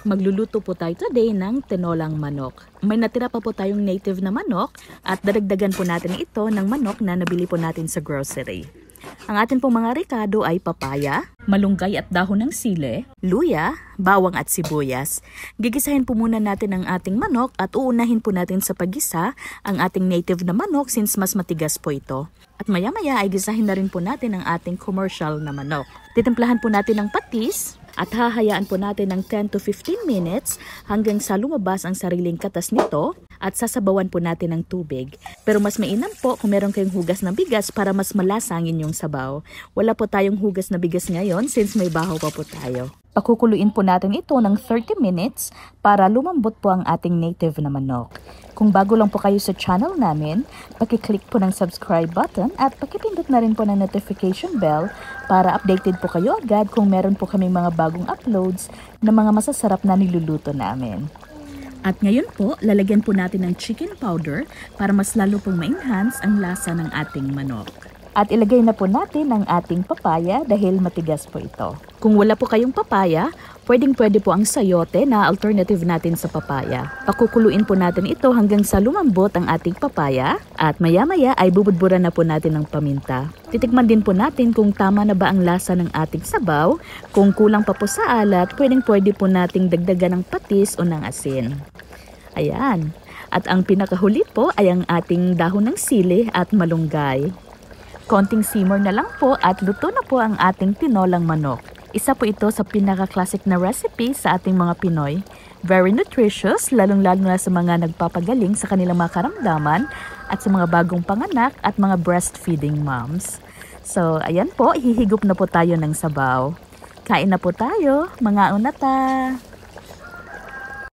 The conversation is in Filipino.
Magluluto po tayo today ng tinolang manok. May natira pa po tayong native na manok at dadagdagan po natin ito ng manok na nabili po natin sa grocery. Ang atin pong mga rekado ay papaya, malunggay at dahon ng sili, luya, bawang at sibuyas. Gigisahin po muna natin ang ating manok at uunahin po natin sa paggisa ang ating native na manok since mas matigas po ito. At maya-maya ay gisahin na rin po natin ang ating commercial na manok. Titimplahan po natin ng patis at hahayaan po natin ng 10 to 15 minutes hanggang sa lumabas ang sariling katas nito at sasabawan po natin ng tubig. Pero mas mainam po kung meron kayong hugas na bigas para mas malasa ang inyong sabaw. Wala po tayong hugas na bigas ngayon since may bahaw pa po tayo. Pakukuluin po natin ito ng 30 minutes para lumambot po ang ating native na manok. Kung bago lang po kayo sa channel namin, pakiclick po ng subscribe button at pakipindot na rin po ng notification bell para updated po kayo agad kung meron po kaming mga bagong uploads na mga masasarap na niluluto namin. At ngayon po, lalagyan po natin ng chicken powder para mas lalo pong ma-enhance ang lasa ng ating manok. At ilagay na po natin ang ating papaya dahil matigas po ito. Kung wala po kayong papaya, pwede po ang sayote na alternative natin sa papaya. Pakukuluin po natin ito hanggang sa lumambot ang ating papaya at maya-maya ay bubudburan na po natin ng paminta. Titikman din po natin kung tama na ba ang lasa ng ating sabaw. Kung kulang pa po sa alat, pwede po nating dagdagan ng patis o ng asin. Ayan. At ang pinakahuli po ay ang ating dahon ng sili at malunggay. Konting simmer na lang po at luto na po ang ating tinolang manok. Isa po ito sa pinaka-classic na recipe sa ating mga Pinoy. Very nutritious, lalong-lalo na sa mga nagpapagaling sa kanilang mga karamdaman at sa mga bagong panganak at mga breastfeeding moms. So, ayan po, hihigop na po tayo ng sabaw. Kain na po tayo, mga unata!